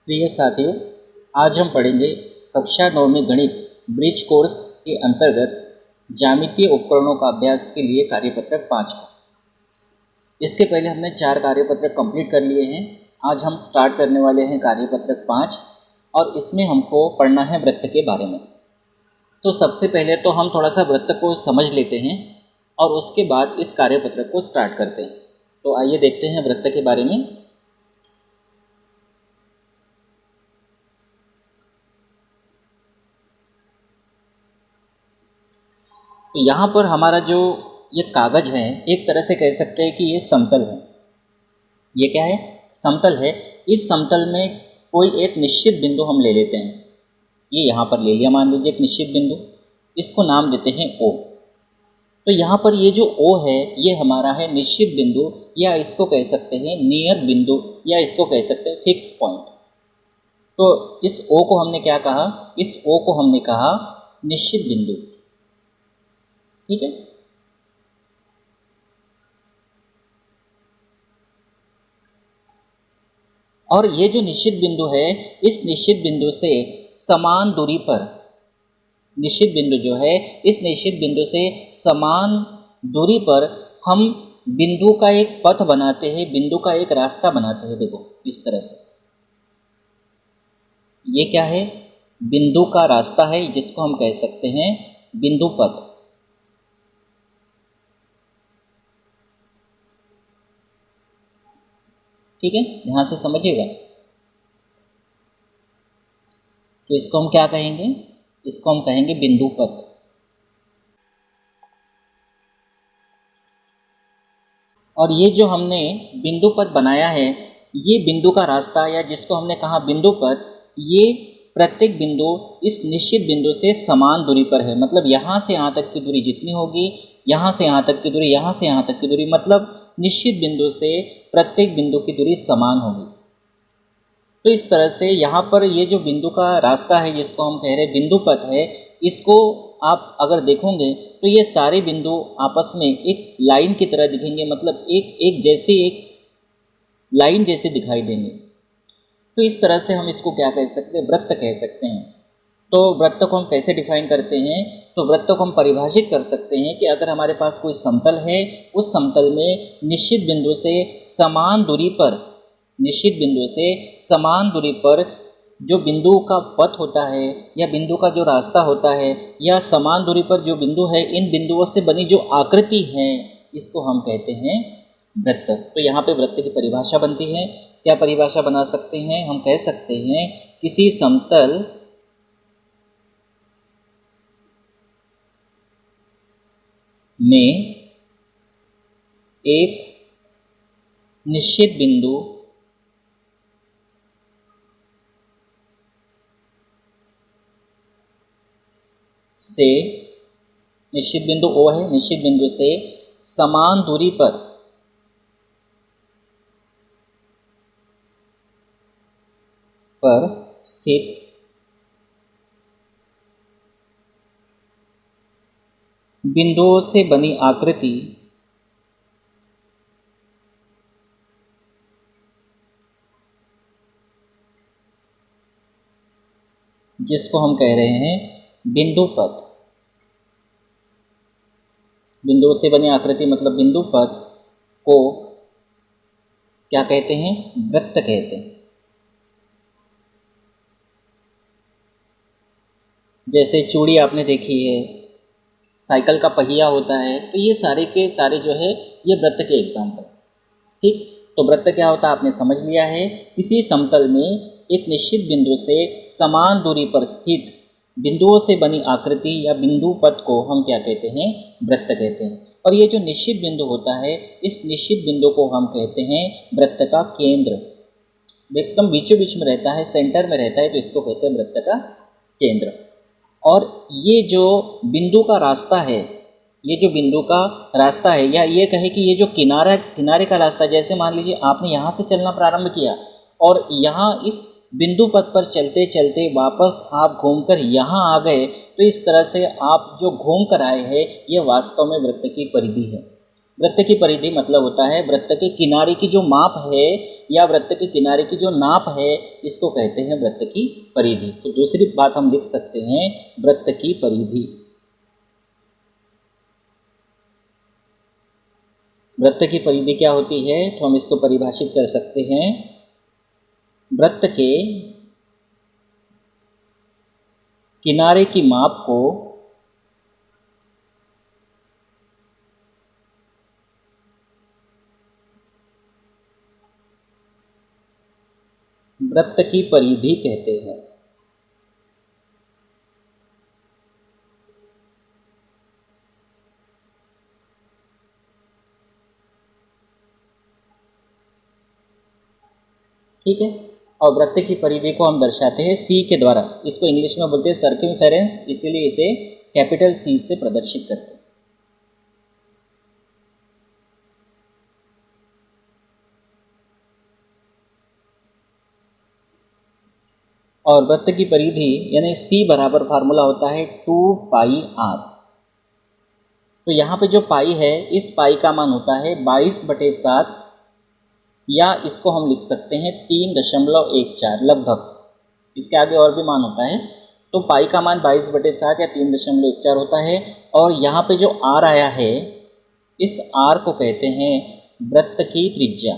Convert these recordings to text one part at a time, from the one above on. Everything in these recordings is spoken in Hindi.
प्रिय साथियों, आज हम पढ़ेंगे कक्षा 9 में गणित ब्रिज कोर्स के अंतर्गत ज्यामितीय उपकरणों का अभ्यास के लिए कार्यपत्रक 5 का। इसके पहले हमने 4 कार्यपत्रक कंप्लीट कर लिए हैं। आज हम स्टार्ट करने वाले हैं कार्यपत्रक 5 और इसमें हमको पढ़ना है वृत्त के बारे में। तो सबसे पहले तो हम थोड़ा सा वृत्त को समझ लेते हैं और उसके बाद इस कार्यपत्रक को स्टार्ट करते हैं। तो आइए देखते हैं वृत्त के बारे में। तो यहाँ पर हमारा जो ये कागज़ है, एक तरह से कह सकते हैं कि ये समतल है। ये क्या है? समतल है। इस समतल में कोई एक निश्चित बिंदु हम ले लेते हैं। ये यहाँ पर ले लिया, मान लीजिए एक निश्चित बिंदु, इसको नाम देते हैं O। तो यहाँ पर ये जो O है ये हमारा है निश्चित बिंदु, या इसको कह सकते हैं नियर बिंदु, या इसको कह सकते हैं फिक्स पॉइंट। तो इस O को हमने क्या कहा? इस O को हमने कहा निश्चित बिंदु। ठीक है। और ये जो निश्चित बिंदु है, इस निश्चित बिंदु से समान दूरी पर, निश्चित बिंदु जो है इस निश्चित बिंदु से समान दूरी पर हम बिंदु का एक पथ बनाते हैं, बिंदु का एक रास्ता बनाते हैं। देखो इस तरह से, ये क्या है? बिंदु का रास्ता है, जिसको हम कह सकते हैं बिंदु पथ। ठीक है, ध्यान से समझिएगा। तो इसको हम क्या कहेंगे? इसको हम कहेंगे बिंदु पथ। और ये जो हमने बिंदु पथ बनाया है, ये बिंदु का रास्ता, या जिसको हमने कहा बिंदु पथ, ये प्रत्येक बिंदु इस निश्चित बिंदु से समान दूरी पर है। मतलब यहाँ से यहाँ तक की दूरी जितनी होगी, यहाँ से यहाँ तक की दूरी, यहाँ से यहाँ तक की दूरी, मतलब निश्चित बिंदु से प्रत्येक बिंदु की दूरी समान होगी। तो इस तरह से यहाँ पर ये जो बिंदु का रास्ता है, जिसको हम कह रहे हैं बिंदु पथ है, इसको आप अगर देखोगे तो ये सारे बिंदु आपस में एक लाइन की तरह दिखेंगे। मतलब एक जैसे, एक लाइन जैसे दिखाई देंगे। तो इस तरह से हम इसको क्या कह सकते हैं? वृत्त कह सकते हैं। तो वृत्त को हम कैसे डिफाइन करते हैं? तो वृत्त को हम परिभाषित कर सकते हैं कि अगर हमारे पास कोई समतल है, उस समतल में निश्चित बिंदु से समान दूरी पर, निश्चित बिंदु से समान दूरी पर जो बिंदु का पथ होता है, या बिंदु का जो रास्ता होता है, या समान दूरी पर जो बिंदु है, इन बिंदुओं से बनी जो आकृति है, इसको हम कहते हैं वृत्त। तो यहाँ पे वृत्त की परिभाषा बनती है। क्या परिभाषा बना सकते हैं? हम कह सकते हैं किसी समतल में एक निश्चित बिंदु से, निश्चित बिंदु O है, निश्चित बिंदु से समान दूरी पर स्थित बिंदुओं से बनी आकृति जिसको हम कह रहे हैं बिंदु पथ। बिंदुओं से बनी आकृति मतलब बिंदु पथ को क्या कहते हैं? वृत्त कहते हैं। जैसे चूड़ी आपने देखी है, साइकिल का पहिया होता है, तो ये सारे के सारे जो है ये वृत्त के एग्जाम्पल। ठीक, तो वृत्त क्या होता है आपने समझ लिया है। किसी समतल में एक निश्चित बिंदु से समान दूरी पर स्थित बिंदुओं से बनी आकृति या बिंदु पथ को हम क्या कहते हैं? वृत्त कहते हैं। और ये जो निश्चित बिंदु होता है, इस निश्चित बिंदु को हम कहते हैं वृत्त का केंद्र। एकदम बीचों बीच में रहता है, सेंटर में रहता है, तो इसको कहते हैं वृत्त का केंद्र। और ये जो बिंदु का रास्ता है, ये जो बिंदु का रास्ता है, या ये कहे कि ये जो किनारे का रास्ता, जैसे मान लीजिए आपने यहाँ से चलना प्रारंभ किया और यहाँ इस बिंदु पथ पर चलते चलते वापस आप घूमकर यहाँ आ गए, तो इस तरह से आप जो घूम कर आए हैं, ये वास्तव में वृत्त की परिधि है। वृत्त की परिधि मतलब होता है वृत्त के किनारे की जो माप है, या वृत्त के किनारे की जो नाप है इसको कहते हैं वृत्त की परिधि। तो दूसरी बात हम लिख सकते हैं वृत्त की परिधि। वृत्त की परिधि क्या होती है, तो हम इसको परिभाषित कर सकते हैं, वृत्त के किनारे की माप को वृत्त की परिधि कहते हैं। ठीक है, और वृत्त की परिधि को हम दर्शाते हैं सी के द्वारा। इसको इंग्लिश में बोलते हैं सर्कमफेरेंस, इसीलिए इसे कैपिटल सी से प्रदर्शित करते हैं। और वृत्त की परिधि यानी सी बराबर फार्मूला होता है 2πr। तो यहाँ पे जो पाई है, इस पाई का मान होता है 22/7, या इसको हम लिख सकते हैं 3.14 लगभग, इसके आगे और भी मान होता है। तो पाई का मान 22/7 या 3.14 होता है। और यहाँ पे जो आर आया है, इस आर को कहते हैं वृत्त की त्रिज्या।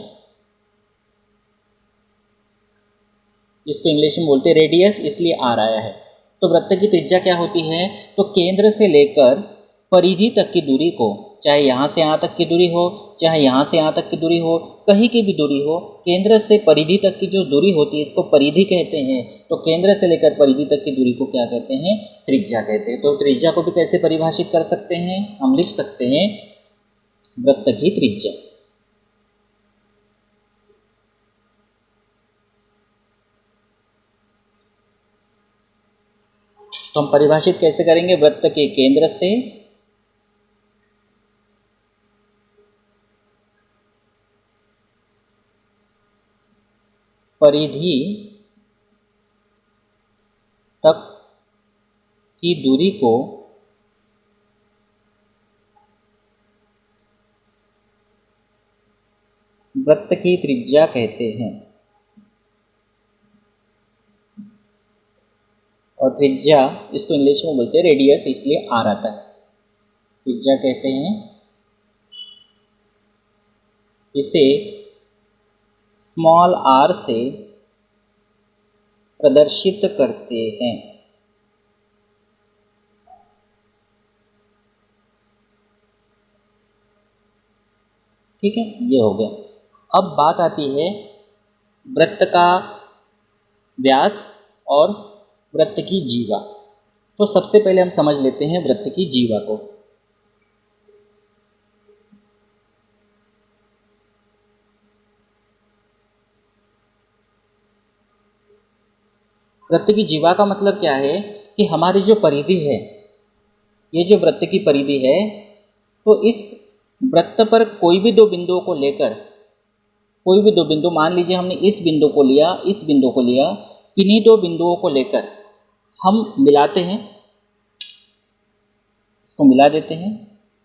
इसको इंग्लिश में बोलते हैं रेडियस, इसलिए आर आया है। तो वृत्त की त्रिज्या क्या होती है, तो केंद्र से लेकर परिधि तक की दूरी को, चाहे यहाँ से यहाँ तक की दूरी हो, चाहे यहाँ से यहाँ तक की दूरी हो, कहीं की भी दूरी हो, केंद्र से परिधि तक की जो दूरी होती है इसको परिधि कहते हैं। तो केंद्र से लेकर परिधि तक की दूरी को क्या कहते हैं, त्रिज्या कहते हैं। तो त्रिज्या को भी कैसे परिभाषित कर सकते हैं, हम लिख सकते हैं वृत्त की त्रिज्या। तो हम परिभाषित कैसे करेंगे, वृत्त के केंद्र से परिधि तक की दूरी को वृत्त की त्रिज्या कहते हैं। और त्रिज्या, इसको इंग्लिश में बोलते हैं रेडियस, इसलिए आर आता है। त्रिज्या कहते हैं इसे स्मॉल आर से प्रदर्शित करते हैं। ठीक है, ये हो गया। अब बात आती है वृत्त का व्यास और वृत्त की जीवा। तो सबसे पहले हम समझ लेते हैं वृत्त की जीवा को। वृत्त की जीवा का मतलब क्या है कि हमारी जो परिधि है, ये जो वृत्त की परिधि है, तो इस वृत्त पर कोई भी दो बिंदुओं को लेकर, कोई भी दो बिंदु, मान लीजिए हमने इस बिंदु को लिया, इस बिंदु को लिया, किन्हीं दो बिंदुओं को लेकर हम मिलाते हैं, इसको मिला देते हैं।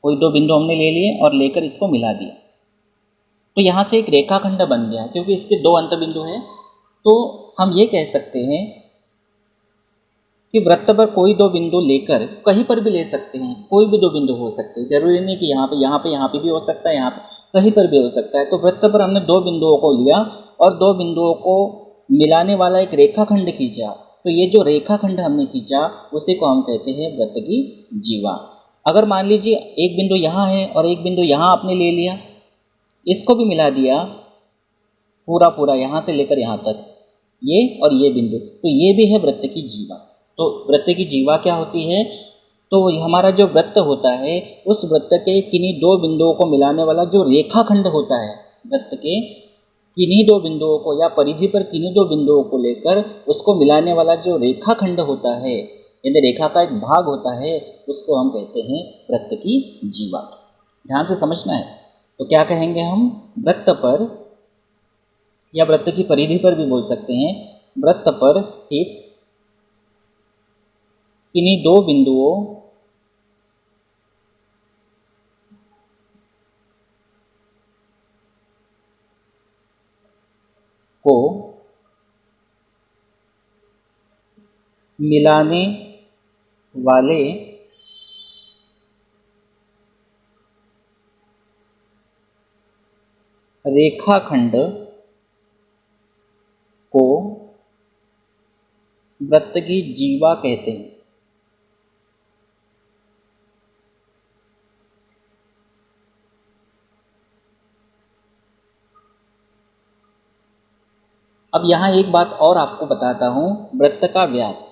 कोई दो बिंदु हमने ले लिए और लेकर इसको मिला दिया, तो यहाँ से एक रेखाखंड बन गया। क्योंकि इसके दो अंत बिंदु हैं, तो हम ये कह सकते हैं कि वृत्त पर कोई दो बिंदु लेकर, कहीं पर भी ले सकते हैं, कोई भी दो बिंदु हो सकते हैं, जरूरी नहीं कि यहाँ पे भी हो सकता है, यहाँ पे कहीं पर भी हो सकता है। तो वृत्त पर हमने दो बिंदुओं को लिया और दो बिंदुओं को मिलाने वाला एक रेखाखंड खींचा। तो ये जो रेखाखंड हमने खींचा, उसी को हम कहते हैं वृत्त की जीवा। अगर मान लीजिए एक बिंदु यहाँ है और एक बिंदु यहाँ आपने ले लिया, इसको भी मिला दिया पूरा यहाँ से लेकर यहाँ तक, ये और ये बिंदु, तो ये भी है वृत्त की जीवा। तो वृत्त की जीवा क्या होती है, तो हमारा जो वृत्त होता है, उस वृत्त के किन्हीं दो बिंदुओं को मिलाने वाला जो रेखाखंड होता है, वृत्त के किन्हीं दो बिंदुओं को या परिधि पर किन्हीं दो बिंदुओं को लेकर उसको मिलाने वाला जो रेखाखंड होता है, यानी रेखा का एक भाग होता है, उसको हम कहते हैं वृत्त की जीवा। ध्यान से समझना है। तो क्या कहेंगे हम, वृत्त पर या वृत्त की परिधि पर भी बोल सकते हैं, वृत्त पर स्थित किन्हीं दो बिंदुओं को मिलाने वाले रेखाखंड को वृत्त की जीवा कहते हैं। अब यहाँ एक बात और आपको बताता हूँ, वृत्त का व्यास।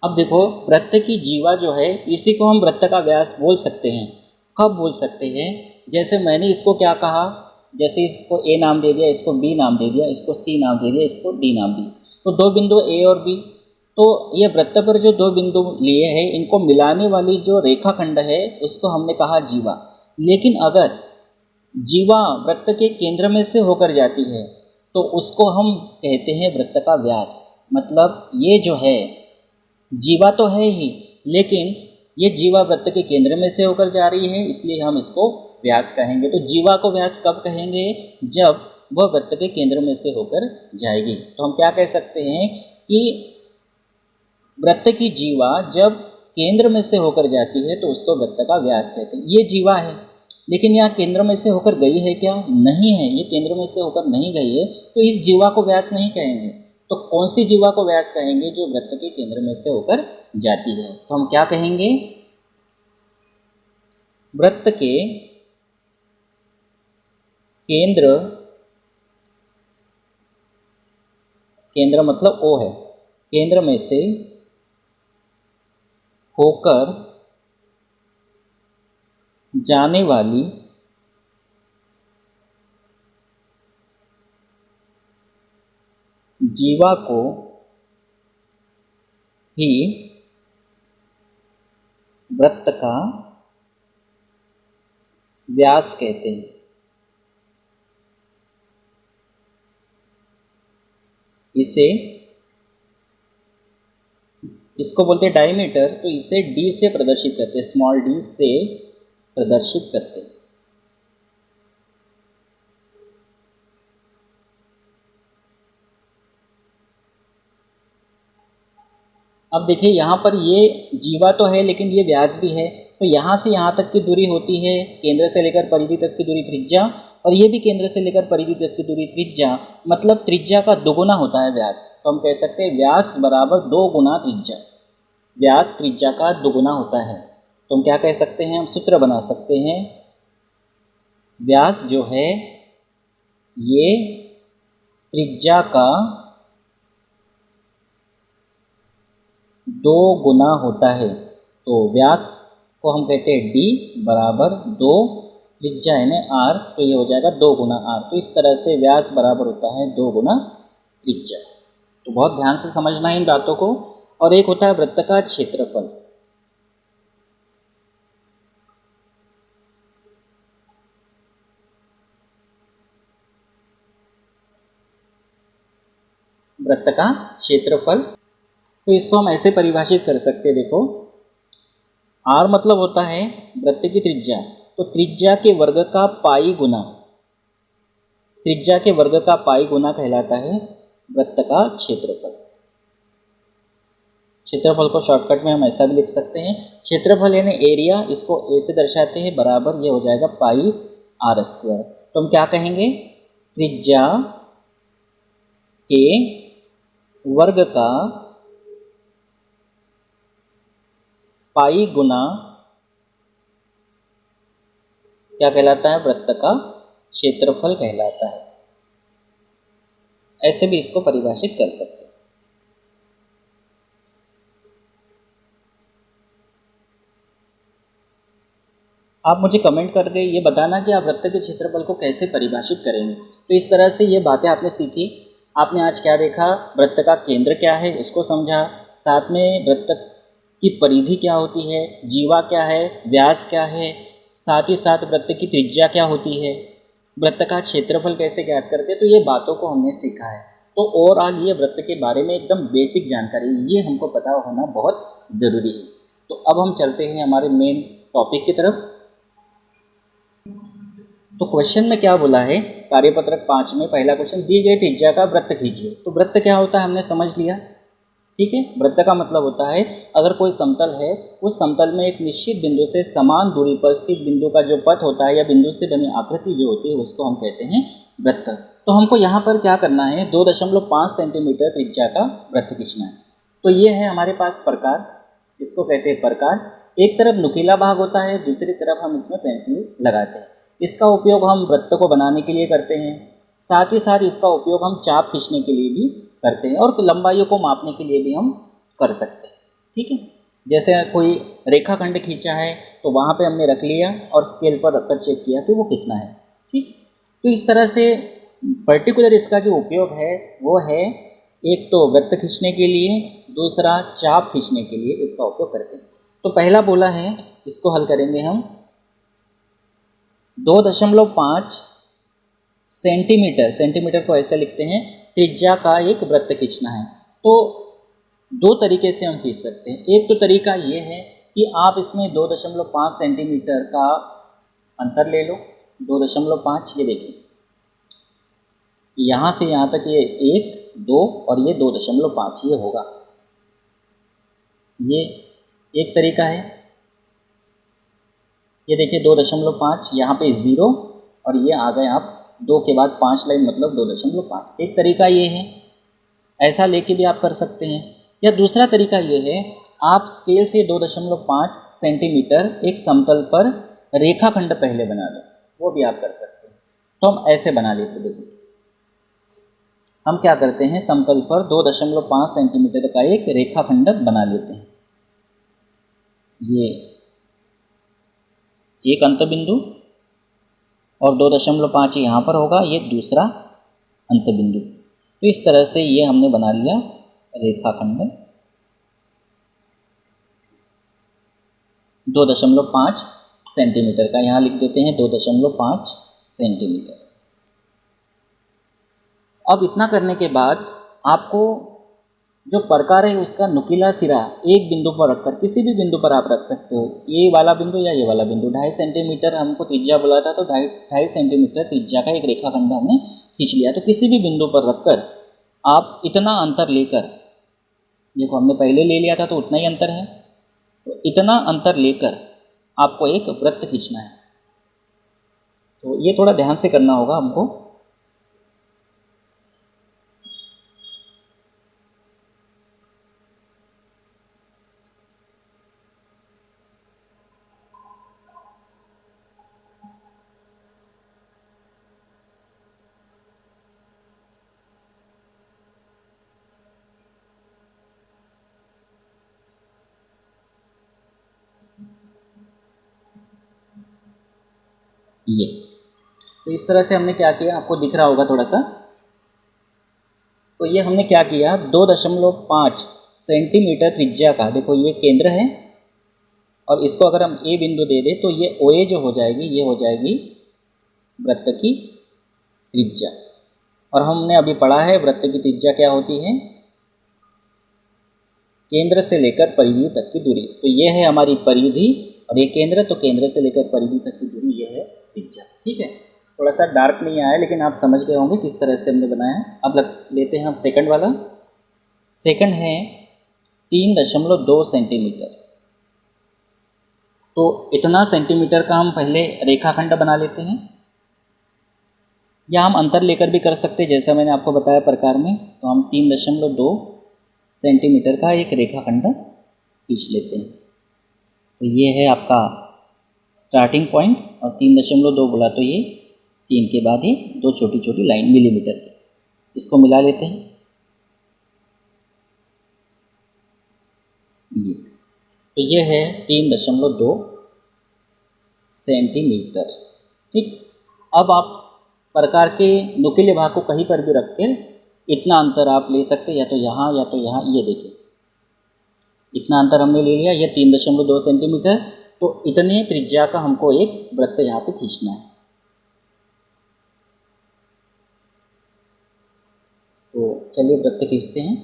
अब देखो, वृत्त की जीवा जो है, इसी को हम वृत्त का व्यास बोल सकते हैं। कब बोल सकते हैं? जैसे मैंने इसको क्या कहा, जैसे इसको ए नाम दे दिया, इसको बी नाम दे दिया, इसको सी नाम दे दिया, इसको डी नाम दिया, तो दो बिंदु ए और बी, तो ये वृत्त पर जो दो बिंदु लिए हैं, इनको मिलाने वाली जो रेखाखंड है उसको हमने कहा जीवा। लेकिन अगर जीवा वृत्त के केंद्र में से होकर जाती है तो उसको हम कहते हैं वृत्त का व्यास। मतलब ये जो है जीवा तो है ही, लेकिन ये जीवा वृत्त के केंद्र में से होकर जा रही है, इसलिए हम इसको व्यास कहेंगे। तो जीवा को व्यास कब कहेंगे? जब वह वृत्त के केंद्र में से होकर जाएगी। तो हम क्या कह सकते हैं कि वृत्त की जीवा जब केंद्र में से होकर जाती है तो उसको वृत्त का व्यास कहते हैं। ये जीवा है, लेकिन यहाँ केंद्र में से होकर गई है क्या? नहीं है, ये केंद्र में से होकर नहीं गई है, तो इस जीवा को व्यास नहीं कहेंगे। तो कौन सी जीवा को व्यास कहेंगे? जो वृत्त के केंद्र में से होकर जाती है। तो हम क्या कहेंगे? वृत्त के केंद्र, केंद्र मतलब ओ है, केंद्र में से होकर जाने वाली जीवा को ही वृत्त का व्यास कहते हैं। इसको बोलते हैं डायमीटर, तो इसे डी से प्रदर्शित करते हैं, स्मॉल डी से प्रदर्शित करते हैं। अब देखिए यहाँ पर ये जीवा तो है लेकिन ये व्यास भी है, तो यहाँ से यहाँ तक की दूरी होती है केंद्र से लेकर परिधि तक की दूरी त्रिज्या, और ये भी केंद्र से लेकर परिधि तक की दूरी त्रिज्या, मतलब त्रिज्या का दोगुना होता है व्यास। तो हम कह सकते हैं व्यास बराबर 2 गुना त्रिज्या। व्यास त्रिज्या का दोगुना होता है, तो हम क्या कह सकते हैं? हम सूत्र बना सकते हैं, व्यास जो है ये त्रिज्या का 2 गुना होता है। तो व्यास को हम कहते हैं डी बराबर 2, त्रिज्या यानी आर, तो ये हो जाएगा 2 गुना आर। तो इस तरह से व्यास बराबर होता है 2 गुना त्रिज्या। तो बहुत ध्यान से समझना है इन बातों को। और एक होता है वृत्त का क्षेत्रफल। वृत्त का क्षेत्रफल, तो इसको हम ऐसे परिभाषित कर सकते हैं, देखो आर मतलब होता है वृत्त की त्रिज्या, तो त्रिज्या के वर्ग का पाई गुना, त्रिज्या के वर्ग का पाई गुना कहलाता है वृत्त का क्षेत्रफल। क्षेत्रफल को शॉर्टकट में हम ऐसा भी लिख सकते हैं, क्षेत्रफल यानी एरिया, इसको ए से दर्शाते हैं, बराबर ये हो जाएगा पाई आर स्क्वायर। तो हम क्या कहेंगे? त्रिज्या के वर्ग का पाई गुना क्या कहलाता है? वृत्त का क्षेत्रफल कहलाता है। ऐसे भी इसको परिभाषित कर सकते हैं। आप मुझे कमेंट करके ये बताना कि आप वृत्त के क्षेत्रफल को कैसे परिभाषित करेंगे। तो इस तरह से ये बातें आपने सीखी। आपने आज क्या देखा? वृत्त का केंद्र क्या है उसको समझा, साथ में वृत्त की परिधि क्या होती है, जीवा क्या है, व्यास क्या है, साथ ही साथ वृत्त की त्रिज्या क्या होती है, वृत्त का क्षेत्रफल कैसे ज्ञात करते हैं। तो ये बातों को हमने सीखा है। तो ओवरऑल ये वृत्त के बारे में एकदम बेसिक जानकारी, ये हमको पता होना बहुत ज़रूरी है। तो अब हम चलते हैं हमारे मेन टॉपिक की तरफ। तो क्वेश्चन में क्या बोला है, कार्यपत्रक 5 में पहला क्वेश्चन, दी गई त्रिज्या का वृत्त खींचिए। तो वृत्त क्या होता है हमने समझ लिया, ठीक है। वृत्त का मतलब होता है अगर कोई समतल है, उस समतल में एक निश्चित बिंदु से समान दूरी पर स्थित बिंदु का जो पथ होता है या बिंदु से बनी आकृति जो होती है उसको हम कहते हैं वृत्त। तो हमको यहाँ पर क्या करना है, 2.5 सेंटीमीटर त्रिज्या का वृत्त खींचना है। तो ये है हमारे पास प्रकार, इसको कहते हैं प्रकार। एक तरफ नुकीला भाग होता है, दूसरी तरफ हम इसमें पेंसिल लगाते हैं। इसका उपयोग हम वृत्त को बनाने के लिए करते हैं, साथ ही साथ इसका उपयोग हम चाप खींचने के लिए भी करते हैं और लंबाइयों को मापने के लिए भी हम कर सकते हैं, ठीक है। जैसे कोई रेखाखंड खींचा है तो वहाँ पे हमने रख लिया और स्केल पर रखकर चेक किया कि वो कितना है, ठीक। तो इस तरह से पर्टिकुलर इसका जो उपयोग है वो है, एक तो वृत्त खींचने के लिए, दूसरा चाप खींचने के लिए इसका उपयोग करते हैं। तो पहला बोला है, इसको हल करेंगे हम। 2.5 सेंटीमीटर, सेंटीमीटर को ऐसे लिखते हैं, त्रिज्या का एक वृत्त खींचना है। तो दो तरीके से हम खींच सकते हैं। एक तो तरीका ये है कि आप इसमें 2.5 सेंटीमीटर का अंतर ले लो, 2.5, ये देखिए यहाँ से यहाँ तक ये 1, 2 और ये 2.5 ये होगा, ये एक तरीका है। ये देखिए 2.5, यहाँ पे 0 और ये आ गए आप 2 के बाद 5 लाइन मतलब 2.5। एक तरीका ये है, ऐसा लेके भी आप कर सकते हैं। या दूसरा तरीका ये है, आप स्केल से 2.5 सेंटीमीटर एक समतल पर रेखाखंड पहले बना लो, वो भी आप कर सकते हैं। तो हम ऐसे बना लेते, देखिए हम क्या करते हैं, समतल पर 2.5 सेंटीमीटर का एक रेखाखंड बना लेते हैं। ये एक अंत बिंदु और 2.5 यहाँ पर होगा, ये दूसरा अंत बिंदु। तो इस तरह से ये हमने बना लिया रेखाखंड 2.5 सेंटीमीटर का, यहाँ लिख देते हैं 2.5 सेंटीमीटर। अब इतना करने के बाद आपको जो प्रकार है उसका नुकीला सिरा एक बिंदु पर रखकर, किसी भी बिंदु पर आप रख सकते हो, ये वाला बिंदु या ये वाला बिंदु। 2.5 सेंटीमीटर हमको त्रिज्या बोला था, तो 2.5 सेंटीमीटर त्रिज्या का एक रेखाखंड हमने खींच लिया। तो किसी भी बिंदु पर रखकर आप इतना अंतर लेकर, देखो हमने पहले ले लिया था तो उतना ही अंतर है, तो इतना अंतर लेकर आपको एक वृत्त खींचना है। तो ये थोड़ा ध्यान से करना होगा हमको। ये तो इस तरह से हमने क्या किया, आपको दिख रहा होगा थोड़ा सा। तो ये हमने क्या किया, 2.5 सेंटीमीटर त्रिज्या का, देखो ये केंद्र है और इसको अगर हम ए बिंदु दे दें तो ये OA जो हो जाएगी, ये हो जाएगी वृत्त की त्रिज्या। और हमने अभी पढ़ा है वृत्त की त्रिज्या क्या होती है, केंद्र से लेकर परिधि तक की दूरी। तो ये है हमारी परिधि और ये केंद्र, तो केंद्र से लेकर परिधि तक की दूरी ये है त्रिज्या, ठीक है। थोड़ा सा डार्क नहीं आया लेकिन आप समझ गए होंगे किस तरह से हमने बनाया है। अब लेते हैं हम सेकंड वाला। सेकंड है 3.2 सेंटीमीटर। तो इतना सेंटीमीटर का हम पहले रेखाखंड बना लेते हैं, या हम अंतर लेकर भी कर सकते हैं जैसा मैंने आपको बताया प्रकार में। तो हम 3.2 सेंटीमीटर का एक रेखाखंड खींच लेते हैं। तो ये है आपका स्टार्टिंग पॉइंट और 3.2 बोला तो ये 3 के बाद ही 2 छोटी छोटी लाइन मिलीमीटर की, इसको मिला लेते हैं। ये तो ये है 3.2 सेंटीमीटर, ठीक। अब आप प्रकार के नुकीले भाग को कहीं पर भी रख के इतना अंतर आप ले सकते, या तो यहाँ या तो यहाँ। ये देखिए इतना अंतर हमने ले लिया, ये 3.2 सेंटीमीटर। तो इतने त्रिज्या का हमको एक वृत्त यहाँ पे खींचना है। तो चलिए वृत्त खींचते हैं।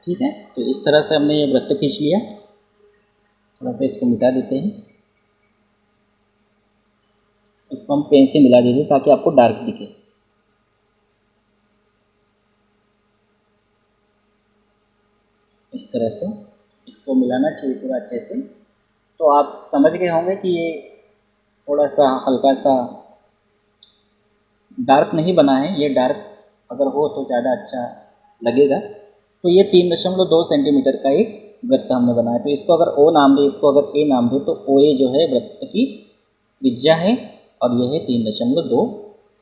ठीक है, तो इस तरह से हमने ये वृत्त खींच लिया। थोड़ा सा इसको मिटा देते हैं, इसको हम पेन से मिला देते हैं ताकि आपको डार्क दिखे। इस तरह से इसको मिलाना चाहिए पूरा अच्छे से। तो आप समझ गए होंगे कि ये थोड़ा सा हल्का सा डार्क नहीं बना है, ये डार्क अगर हो तो ज़्यादा अच्छा लगेगा। तो ये 3.2 सेंटीमीटर का एक वृत्त हमने बनाया। तो इसको अगर ओ नाम दे, इसको अगर ए नाम दे, तो ओ ए जो है वृत्त की त्रिज्या है और यह है 3.2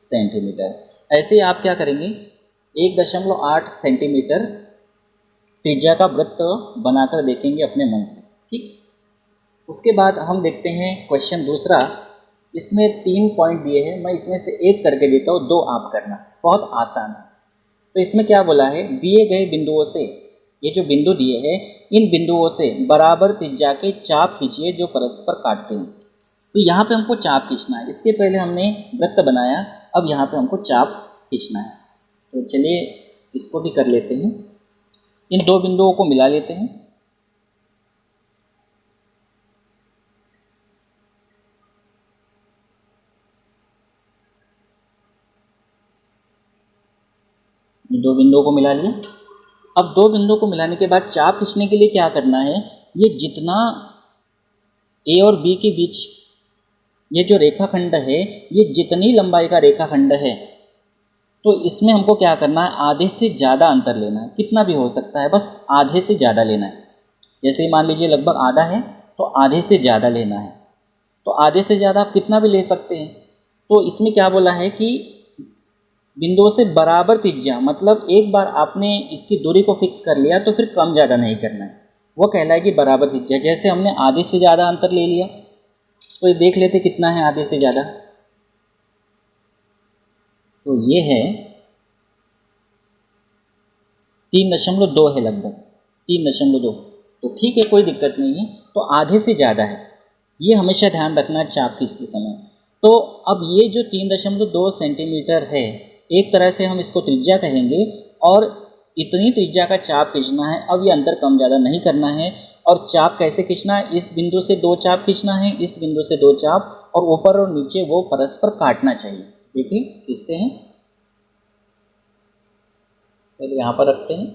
सेंटीमीटर। ऐसे ही आप क्या करेंगे, 1.8 सेंटीमीटर त्रिज्या का वृत्त बनाकर देखेंगे अपने मन से। ठीक, उसके बाद हम देखते हैं क्वेश्चन दूसरा। इसमें 3 पॉइंट दिए हैं, मैं इसमें से एक करके देता हूँ, 2 आप करना, बहुत आसान है। तो इसमें क्या बोला है, दिए गए बिंदुओं से, ये जो बिंदु दिए हैं, इन बिंदुओं से बराबर त्रिज्या के चाप खींचिए जो परस्पर काटते हैं। तो यहाँ पे हमको चाप खींचना है। इसके पहले हमने वृत्त बनाया, अब यहाँ पे हमको चाप खींचना है। तो चलिए इसको भी कर लेते हैं, इन 2 बिंदुओं को मिला लेते हैं। इन 2 बिंदुओं को मिला लिया। अब 2 बिंदुओं को मिलाने के बाद चाप खींचने के लिए क्या करना है, ये जितना ए और बी के बीच ये जो रेखाखंड है, ये जितनी लंबाई का रेखाखंड है, तो इसमें हमको क्या करना है, आधे से ज़्यादा अंतर लेना है। कितना भी हो सकता है, बस आधे से ज़्यादा लेना है। जैसे मान लीजिए लगभग आधा है, तो आधे से ज़्यादा लेना है। तो आधे से ज़्यादा आप कितना भी ले सकते हैं। तो इसमें क्या बोला है कि बिंदुओं से बराबर त्रिज्या, मतलब एक बार आपने इसकी दूरी को फिक्स कर लिया तो फिर कम ज़्यादा नहीं करना है, वो कहलाएगी बराबर त्रिज्या। जैसे हमने आधे से ज़्यादा अंतर ले लिया, तो ये देख लेते कितना है आधे से ज़्यादा। तो ये है 3.2 है, लगभग 3.2। तो ठीक है, कोई दिक्कत नहीं है। तो आधे से ज़्यादा है, ये हमेशा ध्यान रखना चाप खींचते समय। तो अब ये जो 3.2 सेंटीमीटर है, एक तरह से हम इसको त्रिज्या कहेंगे, और इतनी त्रिज्या का चाप खींचना है। अब ये अंतर कम ज़्यादा नहीं करना है। और चाप कैसे खींचना है, इस बिंदु से 2 चाप खींचना है, इस बिंदु से 2 चाप, और ऊपर और नीचे वो परस्पर काटना चाहिए। देखिए खींचते हैं, पहले यहाँ पर रखते हैं,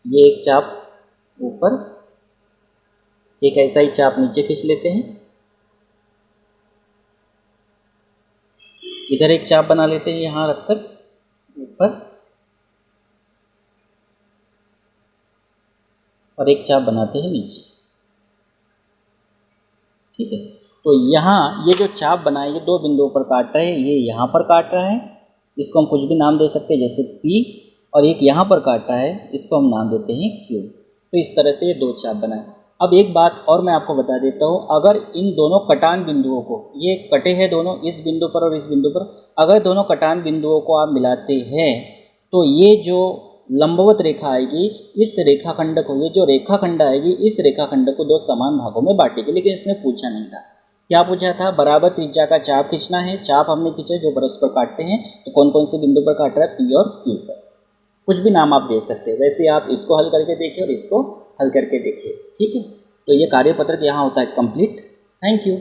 ये एक चाप ऊपर, एक ऐसा ही चाप नीचे खींच लेते हैं, इधर एक चाप बना लेते हैं यहाँ रखकर ऊपर, और एक चाप बनाते हैं नीचे। ठीक है, तो यहाँ ये जो चाप बनाए, ये 2 बिंदुओं पर काट रहे हैं, ये यहाँ पर काट रहा है, इसको हम कुछ भी नाम दे सकते हैं जैसे P, और एक यहाँ पर काटा है, इसको हम नाम देते हैं Q। तो इस तरह से ये 2 चाप बनाए। अब एक बात और मैं आपको बता देता हूँ, अगर इन दोनों कटान बिंदुओं को, ये कटे हैं दोनों, इस बिंदु पर और इस बिंदु पर, अगर दोनों कटान बिंदुओं को आप मिलाते हैं, तो ये जो लंबवत रेखा आएगी, इस रेखाखंड को, ये जो रेखाखंड आएगी, इस रेखाखंड को 2 समान भागों में बांटेगी। लेकिन इसमें पूछा नहीं था, क्या पूछा था, बराबर त्रिज्या का चाप खींचना है। चाप हमने खींचा जो परस्पर काटते हैं, तो कौन कौन से बिंदु पर काट रहा है, P और Q पर। कुछ भी नाम आप दे सकते हैं। वैसे आप इसको हल करके देखिए और इसको हल करके देखिए। ठीक है, तो ये कार्यपत्रक यहाँ होता है कंप्लीट। Thank you.